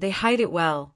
They hide it well,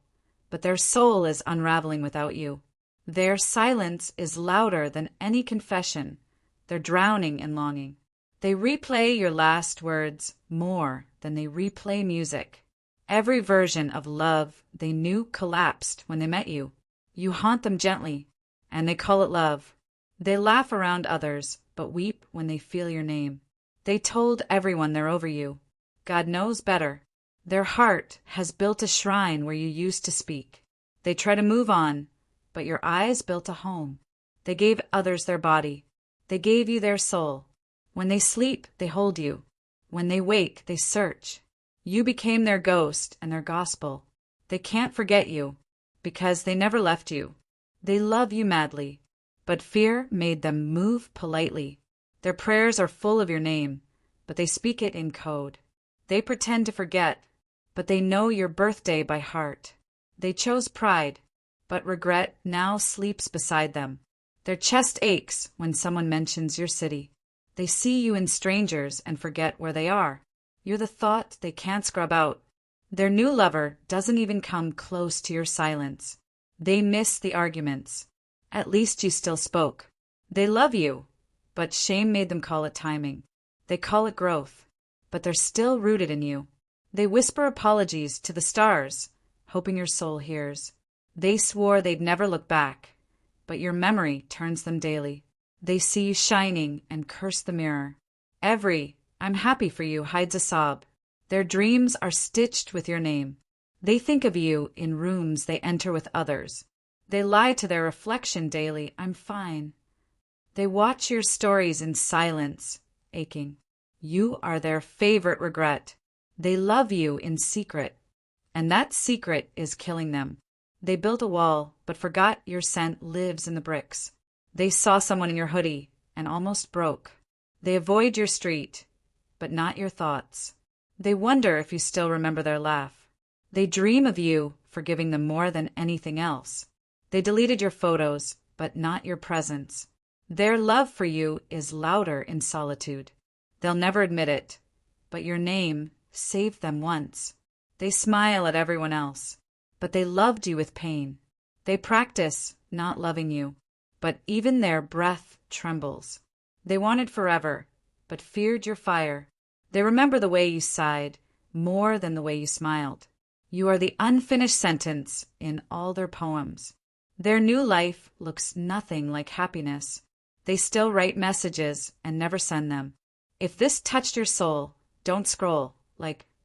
but their soul is unraveling without you. Their silence is louder than any confession. They're drowning in longing. They replay your last words more than they replay music. Every version of love they knew collapsed when they met you. You haunt them gently, and they call it love. They laugh around others, but weep when they feel your name. They told everyone they're over you. God knows better. Their heart has built a shrine where you used to speak. They try to move on, but your eyes built a home. They gave others their body. They gave you their soul. When they sleep, they hold you. When they wake, they search. You became their ghost and their gospel. They can't forget you, because they never left you. They love you madly, but fear made them move politely. Their prayers are full of your name, but they speak it in code. They pretend to forget, but they know your birthday by heart. They chose pride, but regret now sleeps beside them. Their chest aches when someone mentions your city. They see you in strangers and forget where they are. You're the thought they can't scrub out. Their new lover doesn't even come close to your silence. They miss the arguments. At least you still spoke. They love you, but shame made them call it timing. They call it growth, but they're still rooted in you. They whisper apologies to the stars, hoping your soul hears. They swore they'd never look back, but your memory turns them daily. They see you shining and curse the mirror. Every "I'm happy for you" hides a sob. Their dreams are stitched with your name. They think of you in rooms they enter with others. They lie to their reflection daily, "I'm fine." They watch your stories in silence, aching. You are their favorite regret. They love you in secret, and that secret is killing them. They built a wall, but forgot your scent lives in the bricks. They saw someone in your hoodie and almost broke. They avoid your street, but not your thoughts. They wonder if you still remember their laugh. They dream of you forgiving them more than anything else. They deleted your photos, but not your presence. Their love for you is louder in solitude. They'll never admit it, but your name saved them once. They smile at everyone else, but they loved you with pain. They practice not loving you, but even their breath trembles. They wanted forever, but feared your fire. They remember the way you sighed more than the way you smiled. You are the unfinished sentence in all their poems. Their new life looks nothing like happiness. They still write messages and never send them. If this touched your soul, don't scroll.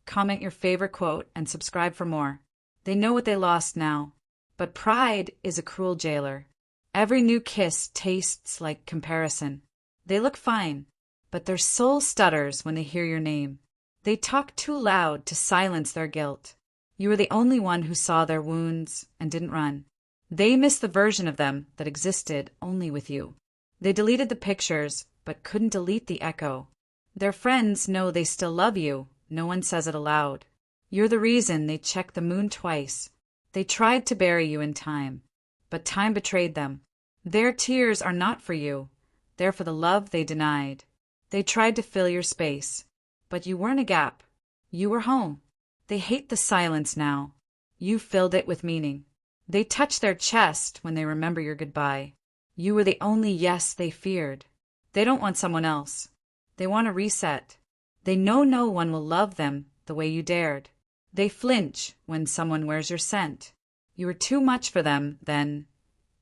Comment your favorite quote and subscribe for more. They know what they lost now, but pride is a cruel jailer. Every new kiss tastes like comparison. They look fine, but their soul stutters when they hear your name. They talk too loud to silence their guilt. You were the only one who saw their wounds and didn't run. They miss the version of them that existed only with you. They deleted the pictures, but couldn't delete the echo. Their friends know they still love you. No one says it aloud. You're the reason they checked the moon twice. They tried to bury you in time, but time betrayed them. Their tears are not for you. They're for the love they denied. They tried to fill your space, but you weren't a gap. You were home. They hate the silence now. You filled it with meaning. They touch their chest when they remember your goodbye. You were the only yes they feared. They don't want someone else. They want a reset. They know no one will love them the way you dared. They flinch when someone wears your scent. You were too much for them then.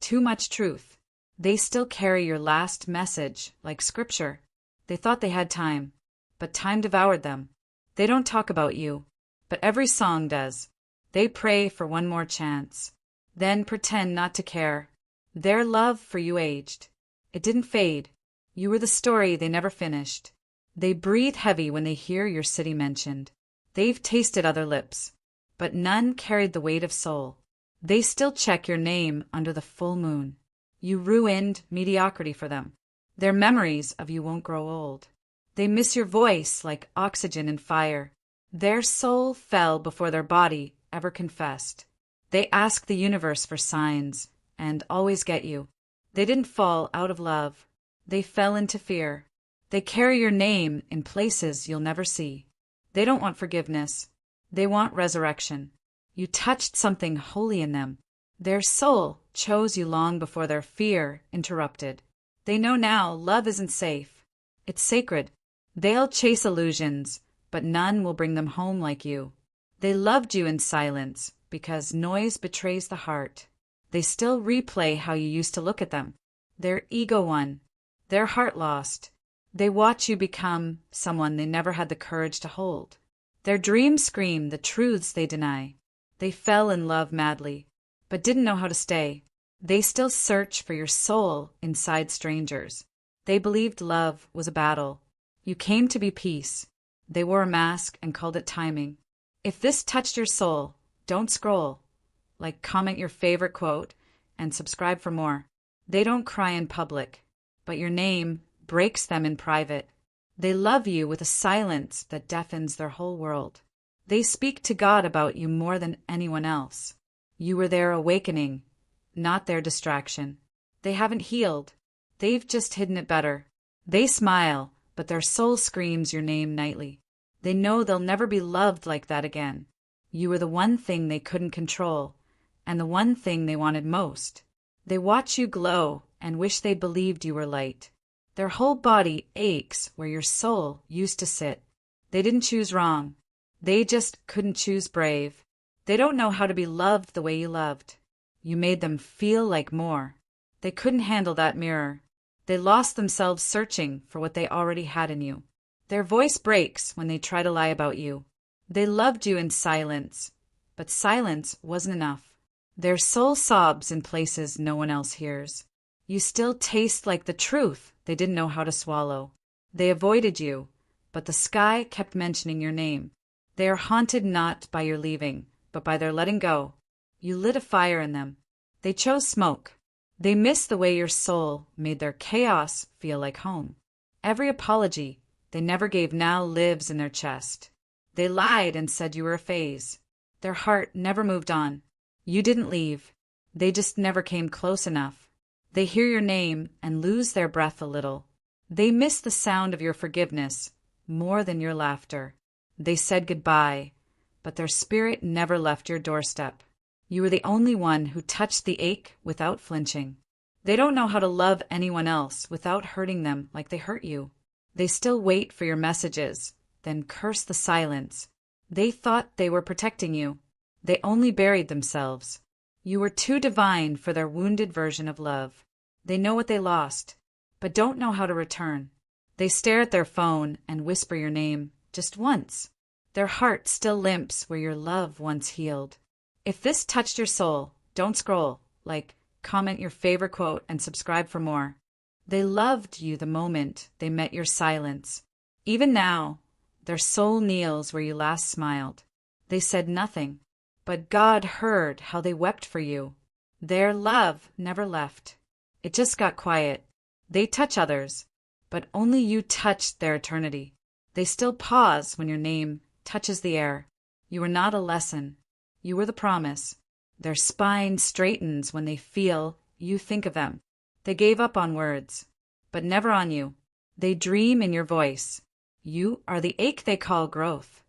Too much truth. They still carry your last message like scripture. They thought they had time, but time devoured them. They don't talk about you, but every song does. They pray for one more chance, then pretend not to care. Their love for you aged. It didn't fade. You were the story they never finished. They breathe heavy when they hear your city mentioned. They've tasted other lips, but none carried the weight of soul. They still check your name under the full moon. You ruined mediocrity for them. Their memories of you won't grow old. They miss your voice like oxygen and fire. Their soul fell before their body ever confessed. They ask the universe for signs and always get you. They didn't fall out of love. They fell into fear. They carry your name in places you'll never see. They don't want forgiveness. They want resurrection. You touched something holy in them. Their soul chose you long before their fear interrupted. They know now love isn't safe. It's sacred. They'll chase illusions, but none will bring them home like you. They loved you in silence because noise betrays the heart. They still replay how you used to look at them. Their ego won. Their heart lost. They watch you become someone they never had the courage to hold. Their dreams scream the truths they deny. They fell in love madly, but didn't know how to stay. They still search for your soul inside strangers. They believed love was a battle. You came to be peace. They wore a mask and called it timing. If this touched your soul, don't scroll. Like, comment your favorite quote and subscribe for more. They don't cry in public, but your name breaks them in private. They love you with a silence that deafens their whole world. They speak to God about you more than anyone else. You were their awakening, not their distraction. They haven't healed. They've just hidden it better. They smile, but their soul screams your name nightly. They know they'll never be loved like that again. You were the one thing they couldn't control, and the one thing they wanted most. They watch you glow and wish they believed you were light. Their whole body aches where your soul used to sit. They didn't choose wrong. They just couldn't choose brave. They don't know how to be loved the way you loved. You made them feel like more. They couldn't handle that mirror. They lost themselves searching for what they already had in you. Their voice breaks when they try to lie about you. They loved you in silence, but silence wasn't enough. Their soul sobs in places no one else hears. You still taste like the truth they didn't know how to swallow. They avoided you, but the sky kept mentioning your name. They are haunted not by your leaving, but by their letting go. You lit a fire in them. They chose smoke. They miss the way your soul made their chaos feel like home. Every apology they never gave now lives in their chest. They lied and said you were a phase. Their heart never moved on. You didn't leave. They just never came close enough. They hear your name and lose their breath a little. They miss the sound of your forgiveness more than your laughter. They said goodbye, but their spirit never left your doorstep. You were the only one who touched the ache without flinching. They don't know how to love anyone else without hurting them like they hurt you. They still wait for your messages, then curse the silence. They thought they were protecting you. They only buried themselves. You were too divine for their wounded version of love. They know what they lost, but don't know how to return. They stare at their phone and whisper your name just once. Their heart still limps where your love once healed. If this touched your soul, don't scroll. Like, comment your favorite quote and subscribe for more. They loved you the moment they met your silence. Even now, their soul kneels where you last smiled. They said nothing, but God heard how they wept for you. Their love never left. It just got quiet. They touch others, but only you touched their eternity. They still pause when your name touches the air. You were not a lesson. You were the promise. Their spine straightens when they feel you think of them. They gave up on words, but never on you. They dream in your voice. You are the ache they call growth.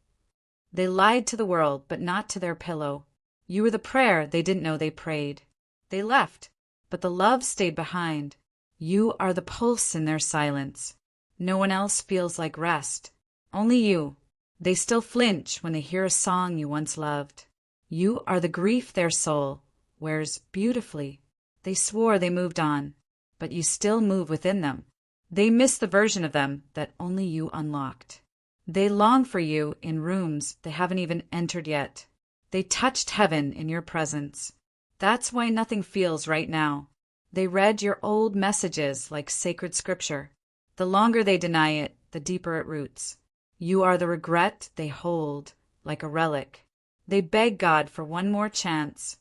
They lied to the world, but not to their pillow. You were the prayer they didn't know they prayed. They left, but the love stayed behind. You are the pulse in their silence. No one else feels like rest. Only you. They still flinch when they hear a song you once loved. You are the grief their soul wears beautifully. They swore they moved on, but you still move within them. They miss the version of them that only you unlocked. They long for you in rooms they haven't even entered yet. They touched heaven in your presence. That's why nothing feels right now. They read your old messages like sacred scripture. The longer they deny it, the deeper it roots. You are the regret they hold like a relic. They beg God for one more chance.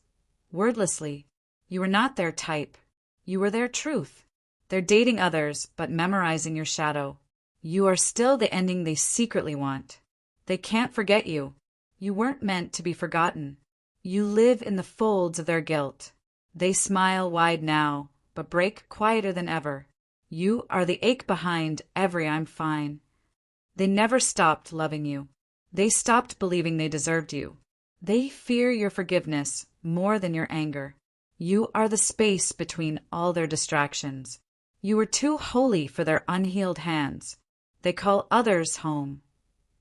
Wordlessly, you were not their type. You were their truth. They're dating others, but memorizing your shadow. You are still the ending they secretly want. They can't forget you. You weren't meant to be forgotten. You live in the folds of their guilt. They smile wide now, but break quieter than ever. You are the ache behind every I'm fine. They never stopped loving you. They stopped believing they deserved you. They fear your forgiveness more than your anger. You are the space between all their distractions. You were too holy for their unhealed hands. They call others home,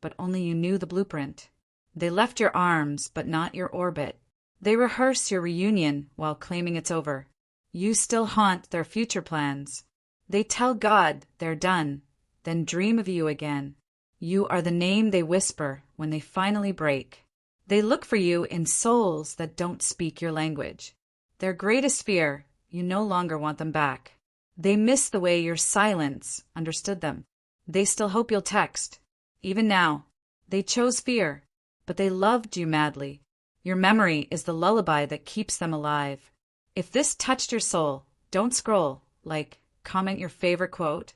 but only you knew the blueprint. They left your arms, but not your orbit. They rehearse your reunion while claiming it's over. You still haunt their future plans. They tell God they're done, then dream of you again. You are the name they whisper when they finally break. They look for you in souls that don't speak your language. Their greatest fear, you no longer want them back. They miss the way your silence understood them. They still hope you'll text. Even now, they chose fear, but they loved you madly. Your memory is the lullaby that keeps them alive. If this touched your soul, don't scroll, like, comment your favorite quote,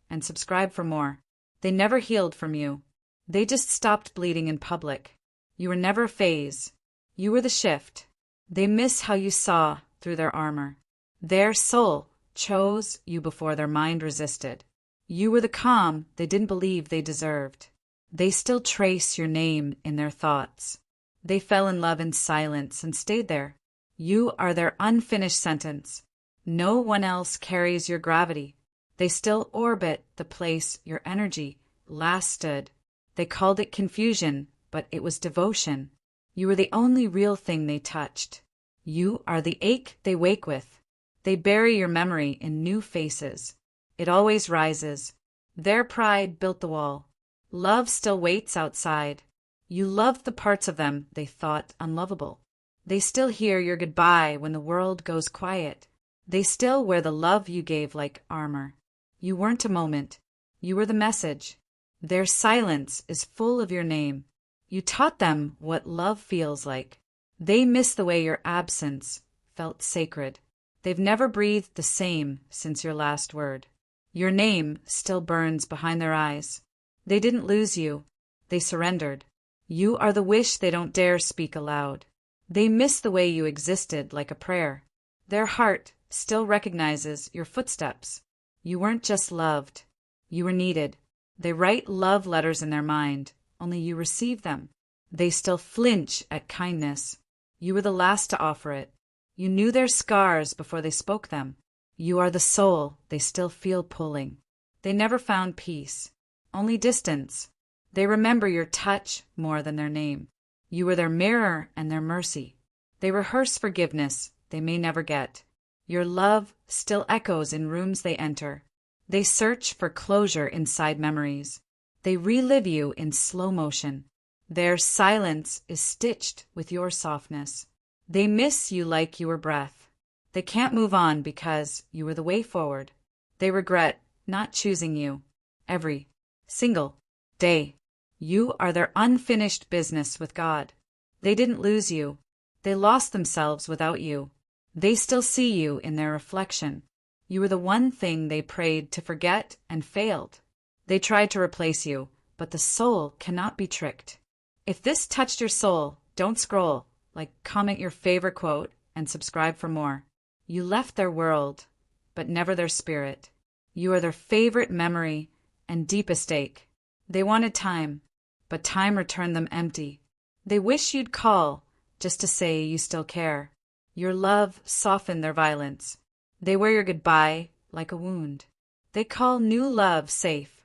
and subscribe for more. They never healed from you. They just stopped bleeding in public. You were never a phase. You were the shift. They miss how you saw through their armor. Their soul chose you before their mind resisted. You were the calm they didn't believe they deserved. They still trace your name in their thoughts. They fell in love in silence and stayed there. You are their unfinished sentence. No one else carries your gravity. They still orbit the place your energy last stood. They called it confusion, but it was devotion. You were the only real thing they touched. You are the ache they wake with. They bury your memory in new faces. It always rises. Their pride built the wall. Love still waits outside. You loved the parts of them they thought unlovable. They still hear your goodbye when the world goes quiet. They still wear the love you gave like armor. You weren't a moment. You were the message. Their silence is full of your name. You taught them what love feels like. They miss the way your absence felt sacred. They've never breathed the same since your last word. Your name still burns behind their eyes. They didn't lose you. They surrendered. You are the wish they don't dare speak aloud. They miss the way you existed like a prayer. Their heart still recognizes your footsteps. You weren't just loved. You were needed. They write love letters in their mind, only you receive them. They still flinch at kindness. You were the last to offer it. You knew their scars before they spoke them. You are the soul they still feel pulling. They never found peace, only distance. They remember your touch more than their name. You were their mirror and their mercy. They rehearse forgiveness they may never get. Your love still echoes in rooms they enter. They search for closure inside memories. They relive you in slow motion. Their silence is stitched with your softness. They miss you like you were breath. They can't move on because you were the way forward. They regret not choosing you every single day. You are their unfinished business with God. They didn't lose you. They lost themselves without you. They still see you in their reflection. You were the one thing they prayed to forget and failed. They tried to replace you, but the soul cannot be tricked. If this touched your soul, don't scroll, like comment your favorite quote and subscribe for more. You left their world, but never their spirit. You are their favorite memory and deepest ache. They wanted time, but time returned them empty. They wish you'd call just to say you still care. Your love softened their violence. They wear your goodbye like a wound. They call new love safe,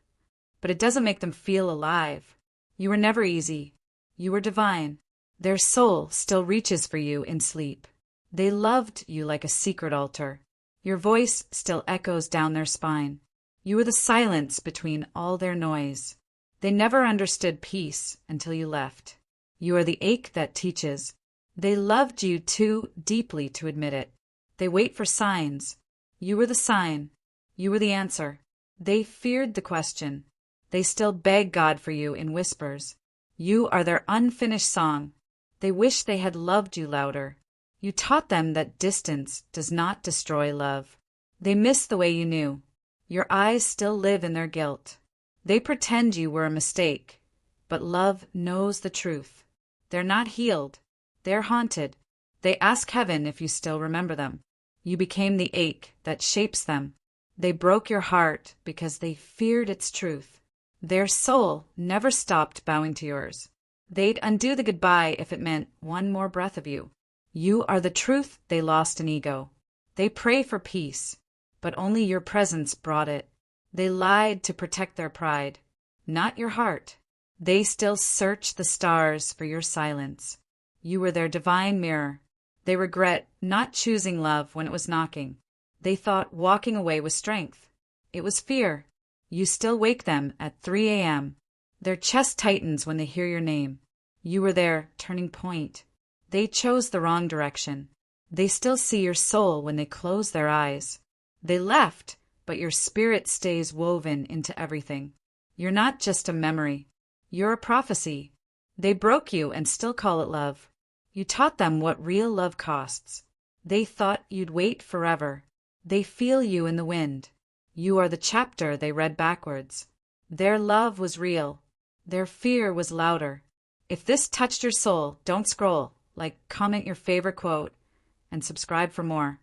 but it doesn't make them feel alive. You were never easy. You were divine. Their soul still reaches for you in sleep. They loved you like a secret altar. Your voice still echoes down their spine. You were the silence between all their noise. They never understood peace until you left. You are the ache that teaches. They loved you too deeply to admit it. They wait for signs. You were the sign. You were the answer. They feared the question. They still beg God for you in whispers. You are their unfinished song. They wish they had loved you louder. You taught them that distance does not destroy love. They miss the way you knew. Your eyes still live in their guilt. They pretend you were a mistake, but love knows the truth. They're not healed. They're haunted. They ask heaven if you still remember them. You became the ache that shapes them. They broke your heart because they feared its truth. Their soul never stopped bowing to yours. They'd undo the goodbye if it meant one more breath of you. You are the truth they lost in ego. They pray for peace, but only your presence brought it. They lied to protect their pride, not your heart. They still search the stars for your silence. You were their divine mirror. They regret not choosing love when it was knocking. They thought walking away was strength. It was fear. You still wake them at 3 a.m. Their chest tightens when they hear your name. You were their turning point. They chose the wrong direction. They still see your soul when they close their eyes. They left, but your spirit stays woven into everything. You're not just a memory. You're a prophecy. They broke you and still call it love. You taught them what real love costs. They thought you'd wait forever. They feel you in the wind. You are the chapter they read backwards. Their love was real. Their fear was louder. If this touched your soul, don't scroll. Comment your favorite quote and subscribe for more.